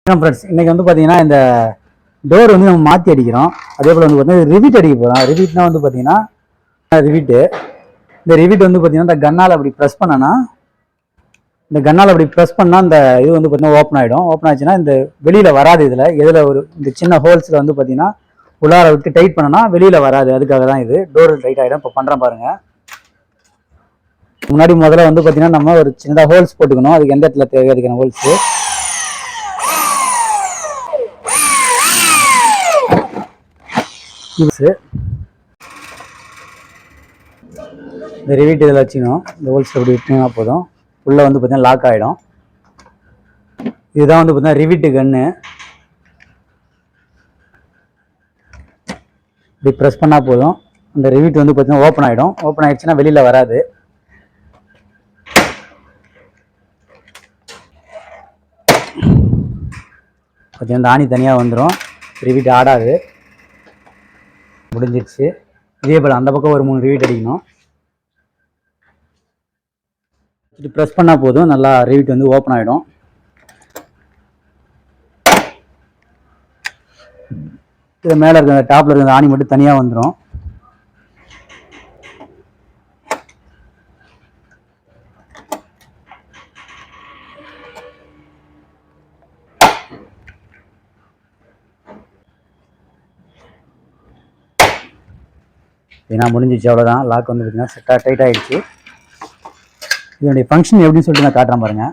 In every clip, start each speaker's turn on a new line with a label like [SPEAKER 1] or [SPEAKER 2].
[SPEAKER 1] Friends இன்னைக்கு வந்து பார்த்தீங்கன்னா இந்த டோர் வந்து நம்ம மாற்றி அடிக்கிறோம். அதே போல் வந்து பார்த்தீங்கன்னா ரிவிட் அடிக்க போகிறோம். ரிவிட்னா வந்து பார்த்தீங்கன்னா ரிவிட்டு இந்த ரிவிட் வந்து பார்த்தீங்கன்னா இந்த கண்ணால் அப்படி ப்ரெஸ் பண்ணனா இந்த இது வந்து பார்த்தீங்கன்னா ஓப்பன் ஆகிடும். ஓப்பன் ஆச்சுன்னா இந்த வெளியில் வராது. இதில் ஒரு இந்த சின்ன ஹோல்ஸில் வந்து பார்த்தீங்கன்னா உள்ளார விட்டு டைட் பண்ணனா வெளியில் வராது. அதுக்காக தான் இது டோர் டைட் ஆகிடும். இப்போ பண்ணுறேன் பாருங்கள். முதல்ல வந்து பார்த்தீங்கன்னா நம்ம ஒரு சின்னதாக ஹோல்ஸ் போட்டுக்கணும். அதுக்கு எந்த இடத்துல தேவை அதுக்கான ஹோல்ஸு இந்த ரிவிட் இதில் வச்சுக்கணும். இந்த ஹோல்ஸ் அப்படி விட்டுனா போதும். உள்ளே வந்து பார்த்தீங்கன்னா லாக் ஆகிடும். இதுதான் வந்து பார்த்தீங்கன்னா ரிவிட்டு கன்று. இப்படி ப்ரெஸ் பண்ணால் போதும். அந்த ரிவிட் வந்து பார்த்தீங்கன்னா ஓப்பன் ஆகிடும். ஓப்பன் ஆகிடுச்சுன்னா வெளியில் வராது. பார்த்தீங்கன்னா இந்த ஆணி தனியாக வந்துடும். ரிவிட் ஆடாது. முடிஞ்சிடுச்சு. இதே போல் அந்த பக்கம் ஒரு 3 ரிவிட் அடிக்கணும். இப்படி ப்ரெஸ் பண்ணால் போதும். நல்லா ரிவிட் வந்து ஓப்பன் ஆகிடும். இது மேலே இருக்கிற டாப்பில் இருக்கிற ஆணி மட்டும் தனியாக வந்துடும். ஏன்னா முடிஞ்சிச்சு, அவ்வளோதான். லாக் வந்து பார்த்தீங்கன்னா செட்டாக டைட் ஆகிடுச்சு. இதனுடைய ஃபங்க்ஷன் எப்படின்னு சொல்லிட்டு நான் காட்டுறேன் பாருங்கள்.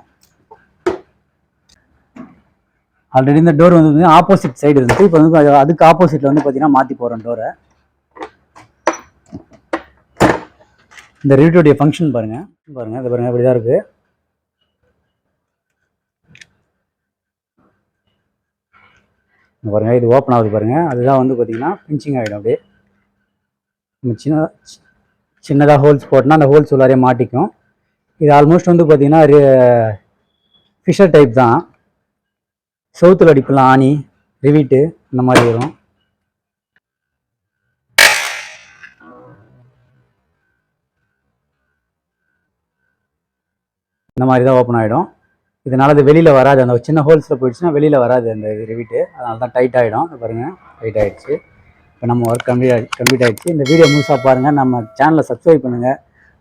[SPEAKER 1] ஆல்ரெடி இந்த டோர் வந்து பார்த்தீங்கன்னா ஆப்போசிட் சைடு இருந்துச்சு. இப்போ வந்து அதுக்கு ஆப்போசிட்டில் வந்து பார்த்தீங்கன்னா மாற்றி போகிறோம் டோரை. இந்த ரிவிட்டோடைய ஃபங்க்ஷன் பாருங்கள். இது பாருங்கள் அப்படி தான் இருக்குது. பாருங்கள், இது ஓப்பன் ஆகுது பாருங்கள். அதுதான் வந்து பார்த்தீங்கன்னா பிஞ்சிங் ஆகிடும். அப்படியே நம்ம சின்னதாக ஹோல்ஸ் போட்டோன்னா அந்த ஹோல்ஸ் உள்ளாரே மாட்டிக்கும். இது ஆல்மோஸ்ட் வந்து பார்த்தீங்கன்னா ஃபிஷர் டைப் தான். சவுத்தில் அடிப்பெல்லாம் ஆணி ரிவிட்டு இந்த மாதிரி வரும். இந்த மாதிரி தான் ஓப்பன் ஆகிடும். இதனால் அது வெளியில் வராது. அந்த சின்ன ஹோல்ஸில் போயிடுச்சுன்னா வெளியில் வராது அந்த ரிவிட்டு. அதனால தான் டைட் ஆகிடும். பாருங்கள், டைட் ஆகிடுச்சு. இப்போ நம்ம ஒர்க் கம்ப்ளீட் ஆகிடுச்சு. இந்த வீடியோ முழுசாக பாருங்கள். நம்ம சேனலை சப்ஸ்கிரைப் பண்ணுங்கள்,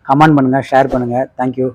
[SPEAKER 1] கமெண்ட் பண்ணுங்கள், ஷேர் பண்ணுங்கள். தேங்க்யூ.